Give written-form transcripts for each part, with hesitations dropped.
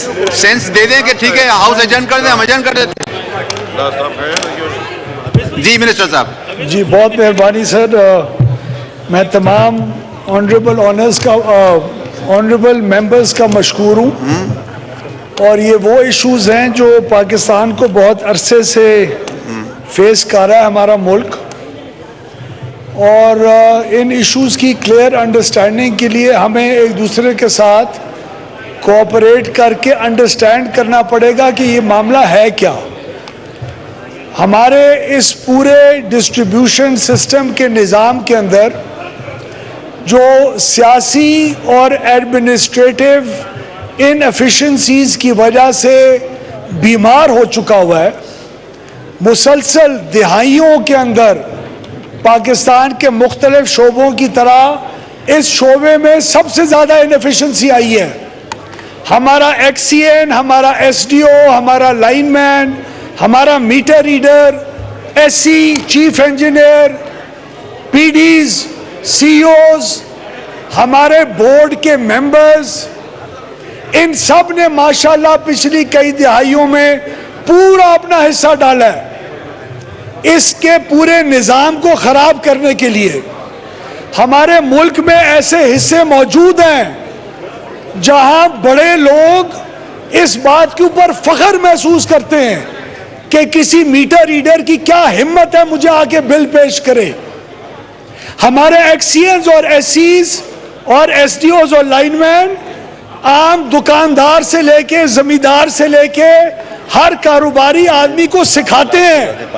Sense they दें कि ठीक है हाउस एडजर्न कर दें, हम एडजर्न कर देते हैं। जी मिनिस्टर साहब। जी बहुत मेहरबानी सर। मैं तमाम ऑनरेबल मेंबर्स का मशकूर हूँ। और ये वो इश्यूज हैं जो पाकिस्तान को बहुत अरसे से फेस कर रहा है हमारा मुल्क, और इन इश्यूज की क्लियर अंडरस्टैंडिंग के लिए हमें एक दूसरे के साथ कोऑपरेट करके अंडरस्टैंड करना पड़ेगा कि ये मामला है क्या। हमारे इस पूरे डिस्ट्रीब्यूशन सिस्टम के निज़ाम के अंदर जो सियासी और एडमिनिस्ट्रेटिव इनएफिशिएंसीज की वजह से बीमार हो चुका हुआ है, मुसलसल दिहाइयों के अंदर पाकिस्तान के मुख्तलिफ शोबों की तरह इस शोबे में सबसे ज़्यादा इनएफिशिएंसी आई है। हमारा एक्सीएन, हमारा एसडीओ, हमारा लाइनमैन, हमारा meter reader, SC, chief engineer, PDs, CEOs, हमारे बोर्ड के मेंबर्स, इन सब ने माशाल्लाह पिछली कई दिहाइयों में पूरा अपना हिस्सा डाला है इसके पूरे निज़ाम को ख़राब करने के लिए। हमारे मुल्क में ऐसे हिस्से मौजूद हैं जहां बड़े लोग इस बात के ऊपर फख्र महसूस करते हैं कि किसी मीटर रीडर की क्या हिम्मत है मुझे आके बिल पेश करे। हमारे एक्सीएंस और एससीज और एसडीओज और लाइनमैन आम दुकानदार से लेके जमींदार से लेके हर कारोबारी आदमी को सिखाते हैं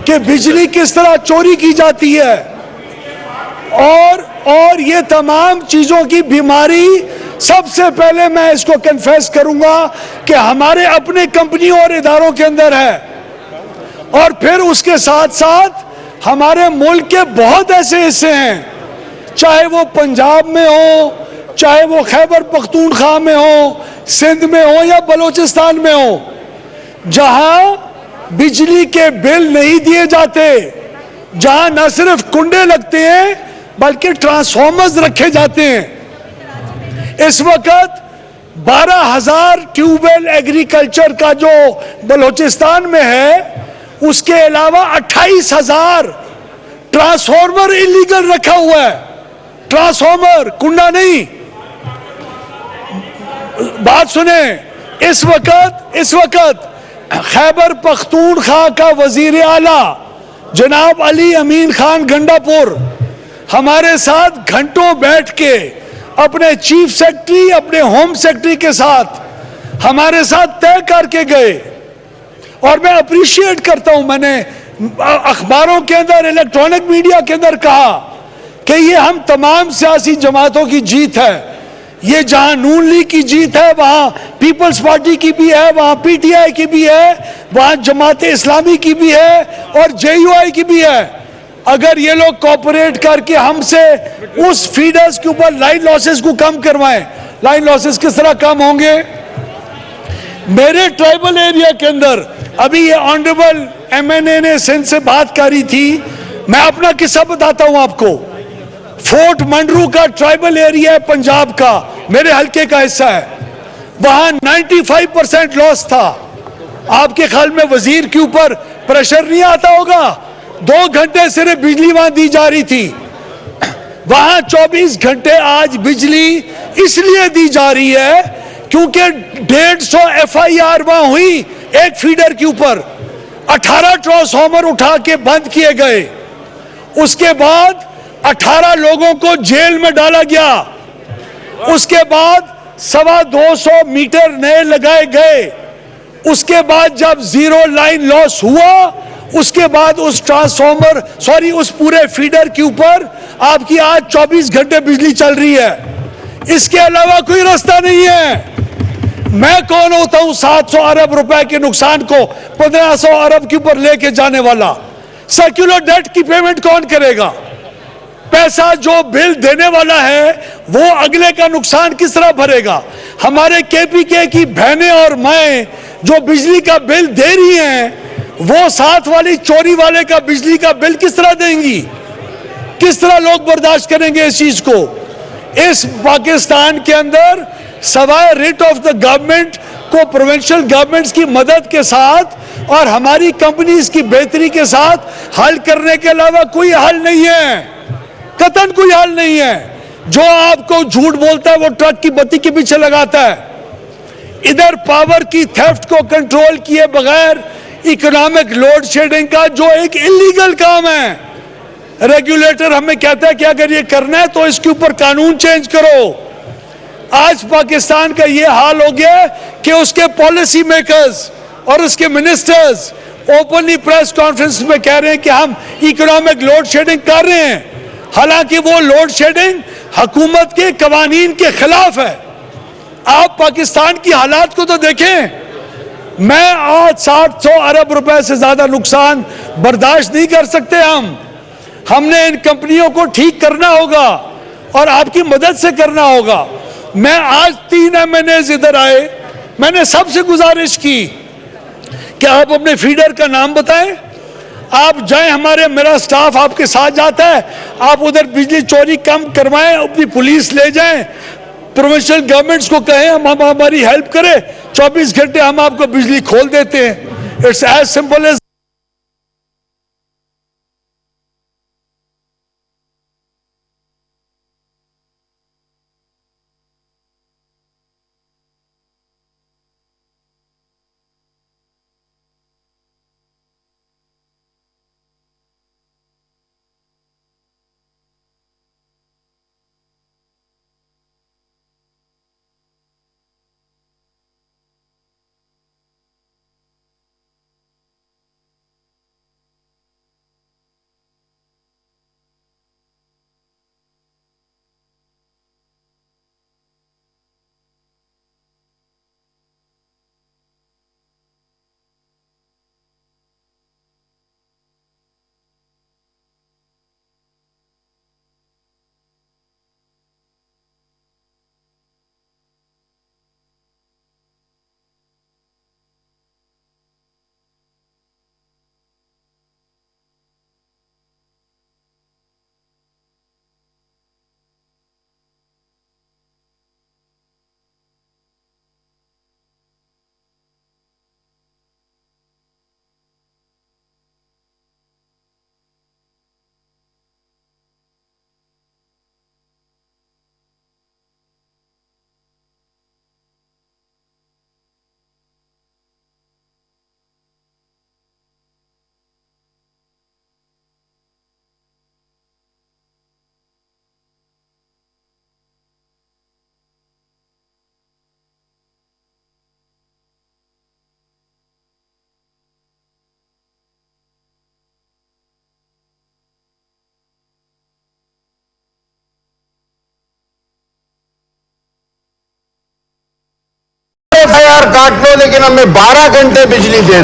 कि बिजली किस तरह चोरी की जाती है, और ये तमाम चीज़ों की बीमारी सबसे पहले मैं इसको कन्फेस करूंगा कि हमारे अपने कंपनियों और इदारों के अंदर है, और फिर उसके साथ साथ हमारे मुल्क के बहुत ऐसे हिस्से हैं, चाहे वो पंजाब में हो, चाहे वो खैबर पख्तूनख्वा में हो, सिंध में हो या बलूचिस्तान में हो, जहां बिजली के बिल नहीं दिए जाते, जहां न सिर्फ कुंडे लगते हैं बल्कि ट्रांसफॉर्मर्स रखे जाते हैं। इस वक्त 12,000 ट्यूबवेल एग्रीकल्चर का जो बलूचिस्तान में है, उसके अलावा 28,000 ट्रांसफॉर्मर इलीगल रखा हुआ है। ट्रांसफॉर्मर, कुंडा नहीं। बात सुने, इस वक्त खैबर पख्तूनख्वा का वजीर आला जनाब अली अमीन खान गंडापुर हमारे साथ घंटों बैठ के अपने चीफ सेक्रेटरी, अपने होम सेक्रेटरी के साथ हमारे साथ तय करके गए, और मैं अप्रिशिएट करता हूं। मैंने अखबारों के अंदर, इलेक्ट्रॉनिक मीडिया के अंदर कहा कि ये हम तमाम सियासी जमातों की जीत है। ये जहां नून लीग की जीत है, वहां पीपल्स पार्टी की भी है, वहां पीटीआई की भी है, वहां जमात इस्लामी की भी है और जेयूआई की भी है। अगर ये लोग कोऑपरेट करके हमसे उस फीडर्स के ऊपर लाइन लॉसेस को कम करवाएं, लाइन लॉसेस किस तरह कम होंगे? मेरे ट्राइबल एरिया के अंदर अभी ये ऑनरेबल एमएनए ने सिंध से बात करी थी, मैं अपना किस्सा बताता हूं आपको। फोर्ट मंडरू का ट्राइबल एरिया है पंजाब का, मेरे हल्के का हिस्सा है, वहां 95% लॉस था। आपके ख्याल में वजीर के ऊपर प्रेशर नहीं आता होगा? 2 घंटे सिर्फ बिजली वहां दी जा रही थी। वहां 24 घंटे आज बिजली इसलिए दी जा रही है क्योंकि 150 एफआईआर वहां हुई एक फीडर के ऊपर, 18 ट्रांसफार्मर उठा के बंद किए गए। उसके बाद 18 लोगों को जेल में डाला गया। उसके बाद 225 मीटर नए लगाए गए। उसके बाद जब जीरो लाइन लॉस हुआ, उसके बाद उस उस पूरे फीडर के ऊपर आपकी आज 24 घंटे बिजली चल रही है। इसके अलावा कोई रास्ता नहीं है। मैं कौन होता हूं 700 अरब रुपए के नुकसान को 1500 अरब के ऊपर लेके जाने वाला? सर्कुलर डेट की पेमेंट कौन करेगा? पैसा जो बिल देने वाला है वो अगले का नुकसान किस तरह भरेगा? हमारे केपीके की बहनें और माएं जो बिजली का बिल दे रही हैं, वो साथ वाली चोरी वाले का बिजली का बिल किस तरह देंगी? किस तरह लोग बर्दाश्त करेंगे इस चीज को? इस पाकिस्तान के अंदर सवाए रिट ऑफ द गवर्नमेंट को प्रोविंशियल गवर्नमेंट्स की मदद के साथ और हमारी कंपनीज की बेहतरी के साथ हल करने के अलावा कोई हल नहीं है, कतई कोई हल नहीं है। जो आपको झूठ बोलता है वो ट्रक की बत्ती के पीछे लगाता है। इधर पावर की थेफ्ट को कंट्रोल किए बगैर इकोनॉमिक लोड शेडिंग का जो एक इलीगल काम है, रेगुलेटर हमें कहता है कि अगर ये करना है तो इसके ऊपर कानून चेंज करो। आज पाकिस्तान का ये हाल हो गया कि उसके पॉलिसी मेकर्स और उसके मिनिस्टर्स ओपनली प्रेस कॉन्फ्रेंस में कह रहे हैं कि हम इकोनॉमिक लोड शेडिंग कर रहे हैं, हालांकि वो लोड शेडिंग हुकूमत के कवानीन के खिलाफ है। आप पाकिस्तान की हालात को तो देखें। मैं आज 700 अरब रुपए से ज्यादा नुकसान बर्दाश्त नहीं कर सकते। हमने इन कंपनियों को ठीक करना होगा और आपकी मदद से करना होगा। मैं आज 3 MNAs इधर आए, मैंने सबसे गुजारिश की कि आप अपने फीडर का नाम बताएं, आप जाएं, मेरा स्टाफ आपके साथ जाता है, आप उधर बिजली चोरी कम करवाएं, अपनी पुलिस ले जाएं, प्रोविंशियल गवर्नमेंट्स को कहें हम हमारी हेल्प करें, 24 घंटे हम आपको बिजली खोल देते हैं। It's as simple as. FIR काट लो, लेकिन हमें 12 घंटे बिजली दे